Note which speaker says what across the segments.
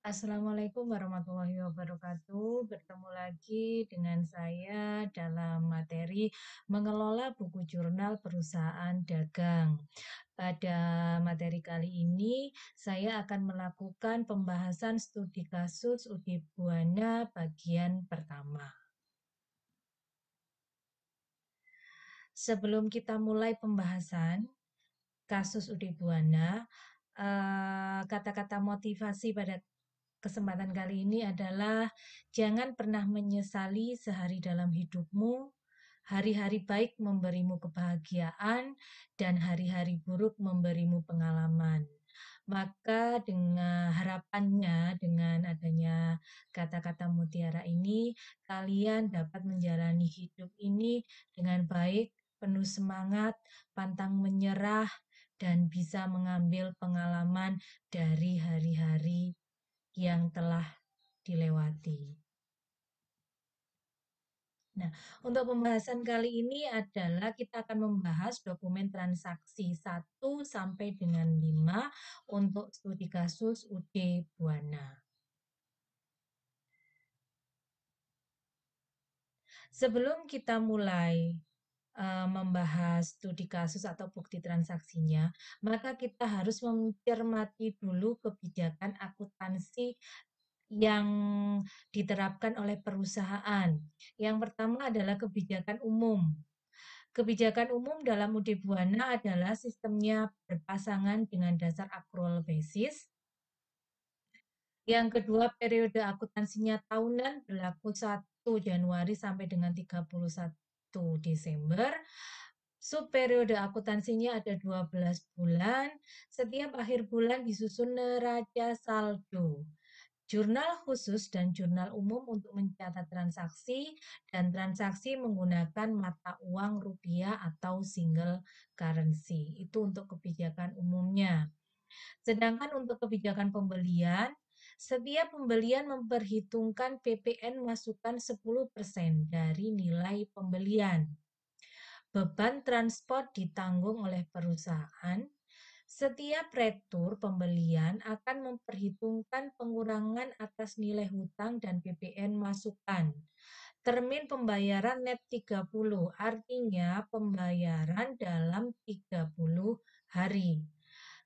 Speaker 1: Assalamualaikum warahmatullahi wabarakatuh. Bertemu lagi dengan saya dalam materi mengelola buku jurnal perusahaan dagang. Pada materi kali ini, saya akan melakukan pembahasan studi kasus UD Buana bagian pertama. Sebelum kita mulai pembahasan kasus UD Buana, kata-kata motivasi pada kesempatan kali ini adalah jangan pernah menyesali sehari dalam hidupmu. Hari-hari baik memberimu kebahagiaan dan hari-hari buruk memberimu pengalaman. Maka dengan harapannya dengan adanya kata-kata mutiara ini, kalian dapat menjalani hidup ini dengan baik, penuh semangat, pantang menyerah, dan bisa mengambil pengalaman dari hari-hari yang telah dilewati. Nah, untuk pembahasan kali ini adalah kita akan membahas dokumen transaksi 1 sampai dengan 5 untuk studi kasus UD Buana. Sebelum kita mulai membahas studi kasus atau bukti transaksinya, maka kita harus mencermati dulu kebijakan akuntansi yang diterapkan oleh perusahaan. Yang pertama adalah kebijakan umum. Kebijakan umum dalam UD Buana adalah sistemnya berpasangan dengan dasar accrual basis. Yang kedua, periode akuntansinya tahunan berlaku 1 Januari sampai dengan 31 Desember. Subperiode akuntansinya ada 12 bulan. Setiap akhir bulan disusun neraca saldo. Jurnal khusus dan jurnal umum untuk mencatat transaksi dan transaksi menggunakan mata uang rupiah atau single currency. Itu untuk kebijakan umumnya. Sedangkan untuk kebijakan pembelian, setiap pembelian memperhitungkan PPN masukan 10% dari nilai pembelian. Beban transport ditanggung oleh perusahaan. Setiap retur pembelian akan memperhitungkan pengurangan atas nilai hutang dan PPN masukan. Termin pembayaran net 30, artinya pembayaran dalam 30 hari.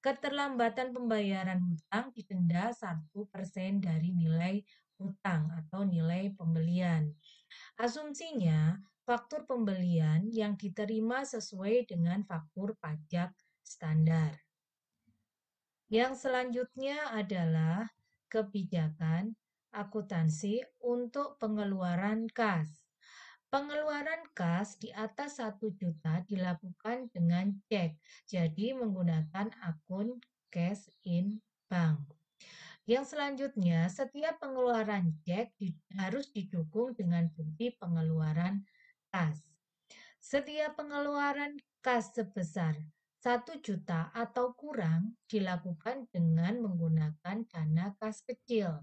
Speaker 1: Keterlambatan pembayaran hutang didenda 1% dari nilai hutang atau nilai pembelian. Asumsinya, faktur pembelian yang diterima sesuai dengan faktur pajak standar. Yang selanjutnya adalah kebijakan akuntansi untuk pengeluaran kas. Pengeluaran kas di atas 1 juta dilakukan dengan cek, jadi menggunakan akun cash in bank. Yang selanjutnya, setiap pengeluaran cek harus didukung dengan bukti pengeluaran kas. Setiap pengeluaran kas sebesar 1 juta atau kurang dilakukan dengan menggunakan dana kas kecil.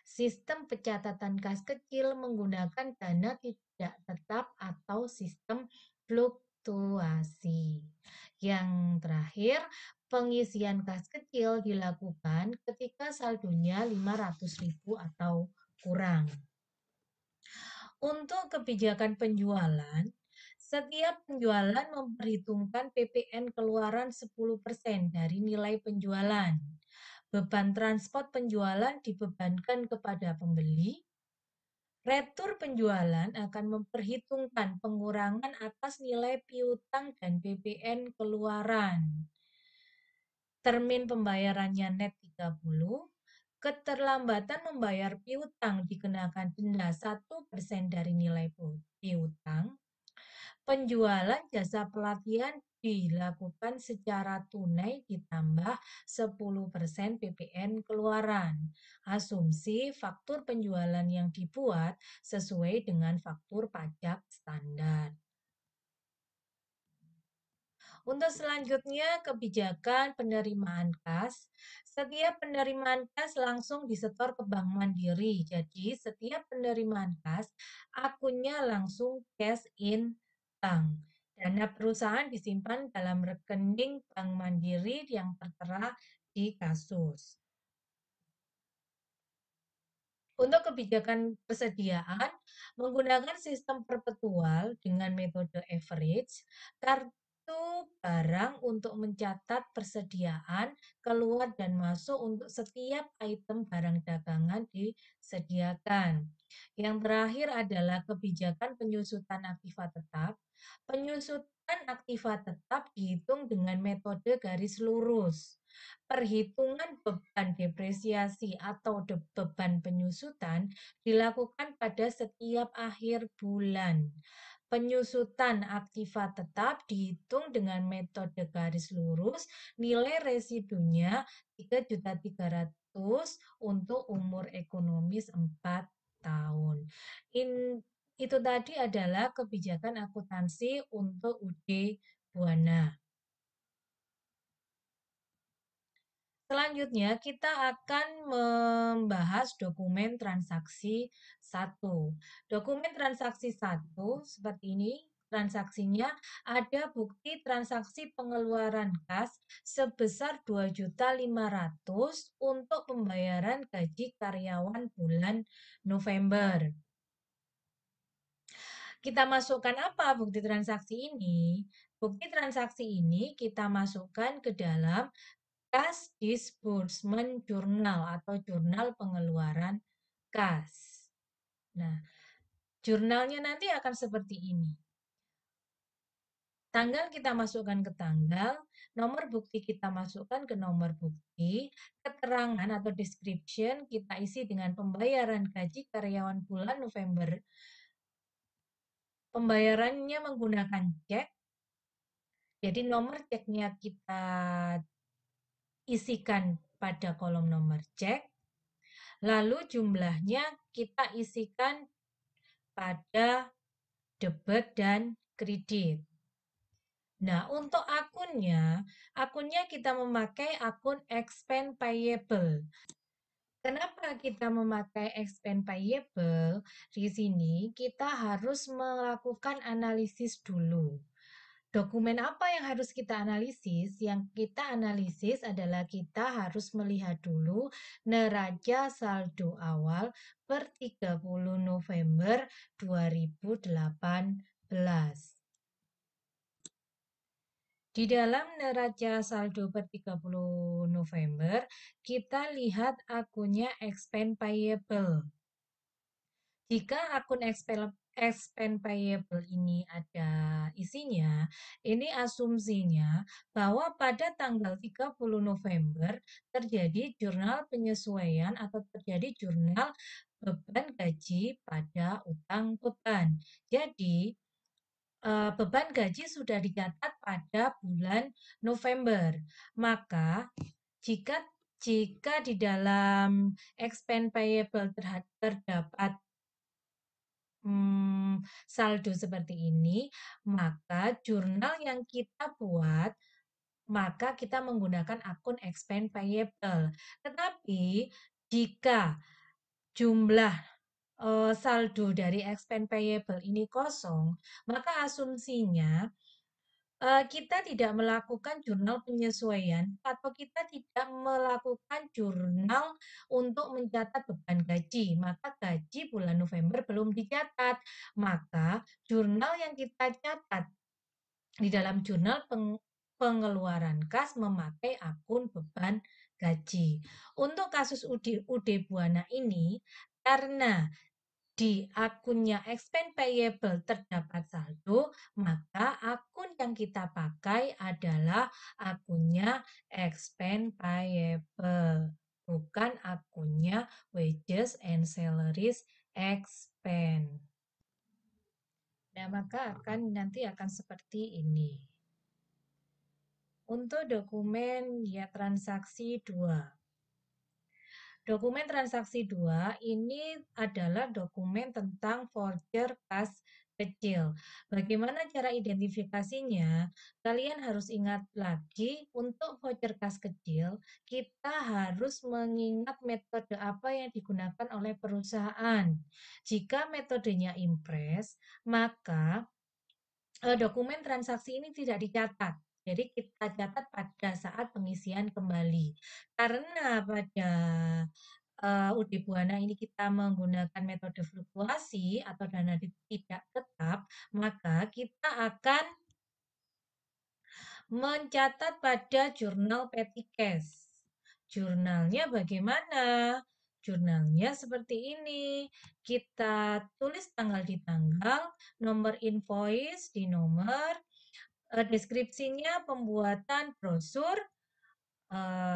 Speaker 1: Sistem pencatatan kas kecil menggunakan dana tidak tetap atau sistem fluktuasi. Yang terakhir, pengisian kas kecil dilakukan ketika saldonya 500.000 atau kurang. Untuk kebijakan penjualan, setiap penjualan memperhitungkan PPN keluaran 10% dari nilai penjualan. Beban transport penjualan dibebankan kepada pembeli. Retur penjualan akan memperhitungkan pengurangan atas nilai piutang dan PPN keluaran. Termin pembayarannya net 30. Keterlambatan membayar piutang dikenakan denda 1% dari nilai piutang. Penjualan jasa pelatihan dilakukan secara tunai ditambah 10% PPN keluaran. Asumsi faktur penjualan yang dibuat sesuai dengan faktur pajak standar. Untuk selanjutnya, kebijakan penerimaan kas. Setiap penerimaan kas langsung disetor ke Bank Mandiri. Jadi, setiap penerimaan kas, akunnya langsung cash in bank. Dana perusahaan disimpan dalam rekening Bank Mandiri yang tertera di kasus. Untuk kebijakan persediaan, menggunakan sistem perpetual dengan metode average, kartu barang untuk mencatat persediaan, keluar dan masuk untuk setiap item barang dagangan disediakan. Yang terakhir adalah kebijakan penyusutan aktiva tetap. Penyusutan aktiva tetap dihitung dengan metode garis lurus. Perhitungan beban depresiasi atau beban penyusutan dilakukan pada setiap akhir bulan. Penyusutan aktiva tetap dihitung dengan metode garis lurus, nilai residunya 3.300.000 untuk umur ekonomis 4 tahun. Itu tadi adalah kebijakan akuntansi untuk UD Buana. Selanjutnya, kita akan membahas dokumen transaksi 1. Dokumen transaksi 1 seperti ini. Transaksinya ada bukti transaksi pengeluaran kas sebesar 2.500.000 untuk pembayaran gaji karyawan bulan November. Kita masukkan apa bukti transaksi ini? Bukti transaksi ini kita masukkan ke dalam Kas Disbursement Journal atau jurnal pengeluaran kas. Nah, jurnalnya nanti akan seperti ini. Tanggal kita masukkan ke tanggal, nomor bukti kita masukkan ke nomor bukti, keterangan atau description kita isi dengan pembayaran gaji karyawan bulan November. Pembayarannya menggunakan cek, jadi nomor ceknya kita isikan pada kolom nomor cek, lalu jumlahnya kita isikan pada debit dan kredit. Nah, untuk akunnya kita memakai akun expense payable. Kenapa kita memakai expense payable? Di sini kita harus melakukan analisis dulu. Dokumen apa yang harus kita analisis? Yang kita analisis adalah kita harus melihat dulu neraca saldo awal per 30 November 2018. Di dalam neraca saldo per 30 November, kita lihat akunnya expense payable. Jika akun expense payable ini ada isinya, ini asumsinya bahwa pada tanggal 30 November terjadi jurnal penyesuaian atau terjadi jurnal beban gaji pada utang beban. Jadi, beban gaji sudah dicatat pada bulan November. Maka jika jika di dalam expense payable terdapat saldo seperti ini, maka jurnal yang kita buat, maka kita menggunakan akun expense payable. Tetapi jika jumlah saldo dari expense payable ini kosong, maka asumsinya kita tidak melakukan jurnal penyesuaian atau kita tidak melakukan jurnal untuk mencatat beban gaji, maka gaji bulan November belum dicatat. Maka jurnal yang kita catat di dalam jurnal pengeluaran kas memakai akun beban gaji. Untuk kasus UD Buana ini, karena di akunnya expense payable terdapat saldo, maka akun yang kita pakai adalah akunnya expense payable, bukan akunnya wages and salaries expense. Nah, maka nanti akan seperti ini. Untuk dokumen ya transaksi 2. Dokumen transaksi 2 ini adalah dokumen tentang voucher kas kecil. Bagaimana cara identifikasinya? Kalian harus ingat lagi, untuk voucher kas kecil, kita harus mengingat metode apa yang digunakan oleh perusahaan. Jika metodenya Impress, maka dokumen transaksi ini tidak dicatat. Jadi kita catat pada saat pengisian kembali. Karena pada UD Buana ini kita menggunakan metode fluktuasi atau dana tidak tetap, maka kita akan mencatat pada jurnal petty cash. Jurnalnya bagaimana? Jurnalnya seperti ini. Kita tulis tanggal di tanggal, nomor invoice di nomor, deskripsinya pembuatan brosur,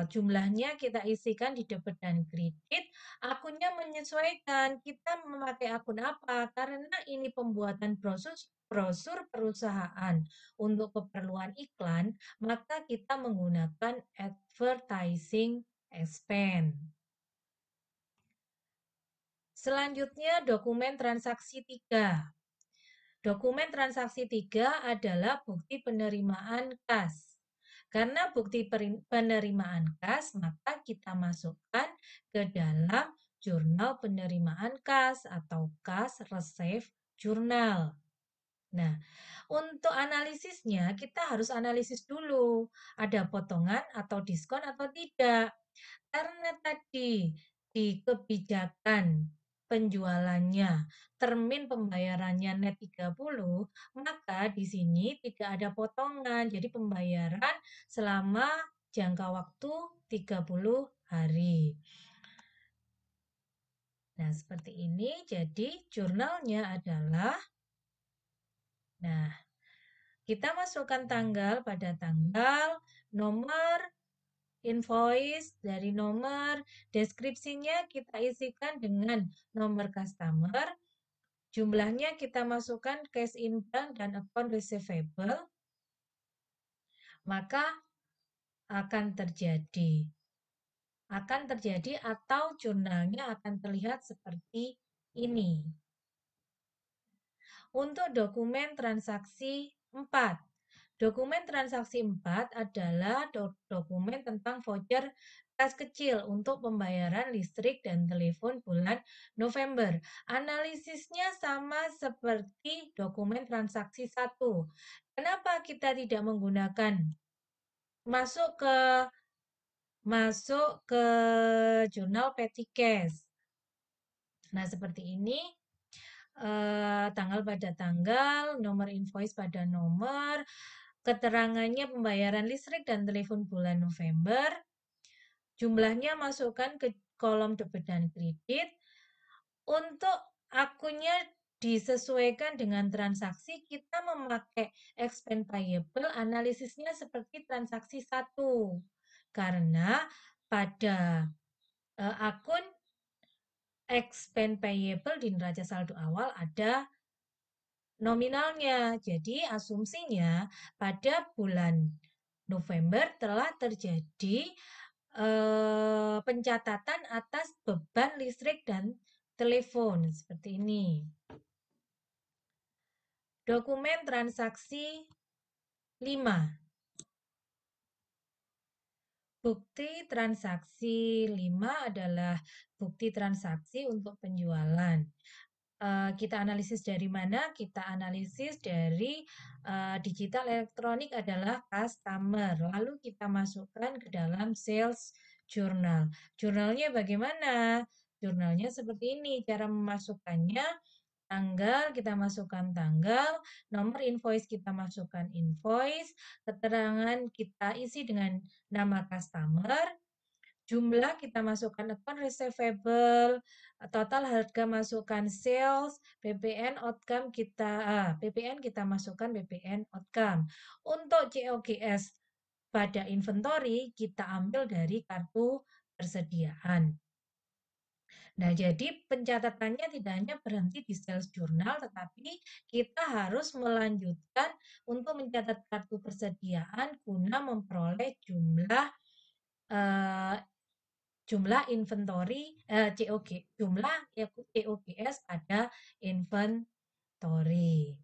Speaker 1: jumlahnya kita isikan di debit dan kredit, akunnya menyesuaikan, kita memakai akun apa, karena ini pembuatan brosur brosur perusahaan untuk keperluan iklan, maka kita menggunakan advertising expense. Selanjutnya dokumen transaksi 3. Dokumen transaksi 3 adalah bukti penerimaan kas. Karena bukti penerimaan kas, maka kita masukkan ke dalam jurnal penerimaan kas atau kas receive journal. Nah, untuk analisisnya kita harus analisis dulu, ada potongan atau diskon atau tidak. Karena tadi di kebijakan penjualannya, termin pembayarannya net 30, maka di sini tidak ada potongan. Jadi pembayaran selama jangka waktu 30 hari. Nah, seperti ini. Jadi jurnalnya adalah, nah, kita masukkan tanggal pada tanggal, nomor invoice dari nomor, deskripsinya kita isikan dengan nomor customer, jumlahnya kita masukkan cash in bank dan account receivable, maka akan terjadi atau jurnalnya akan terlihat seperti ini. Untuk dokumen transaksi 4. Dokumen transaksi 4 adalah dokumen tentang voucher kas kecil untuk pembayaran listrik dan telepon bulan November. Analisisnya sama seperti dokumen transaksi 1. Kenapa kita tidak menggunakan masuk ke jurnal petty cash? Nah, seperti ini. Tanggal pada tanggal, nomor invoice pada nomor, keterangannya pembayaran listrik dan telepon bulan November, jumlahnya masukkan ke kolom debit dan kredit. Untuk akunnya disesuaikan dengan transaksi, kita memakai expense payable, analisisnya seperti transaksi 1. Karena pada akun expense payable di neraca saldo awal ada nominalnya. Jadi asumsinya pada bulan November telah terjadi pencatatan atas beban listrik dan telepon seperti ini. Dokumen transaksi 5. Bukti transaksi 5 adalah bukti transaksi untuk penjualan. Kita analisis dari mana? Kita analisis dari digital elektronik adalah customer. Lalu kita masukkan ke dalam sales journal. Jurnalnya bagaimana? Jurnalnya seperti ini. Cara memasukkannya, tanggal kita masukkan tanggal, nomor invoice kita masukkan invoice, keterangan kita isi dengan nama customer, jumlah kita masukkan account receivable, total harga masukkan sales, PPN kita masukkan PPN outcome. Untuk COGS pada inventory kita ambil dari kartu persediaan. Nah, jadi pencatatannya tidak hanya berhenti di sales journal, tetapi kita harus melanjutkan untuk mencatat kartu persediaan guna memperoleh jumlah inventory jumlah COGS pada inventory.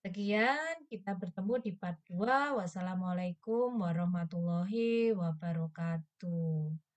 Speaker 1: Sekian, kita bertemu di part 2. Wassalamualaikum warahmatullahi wabarakatuh.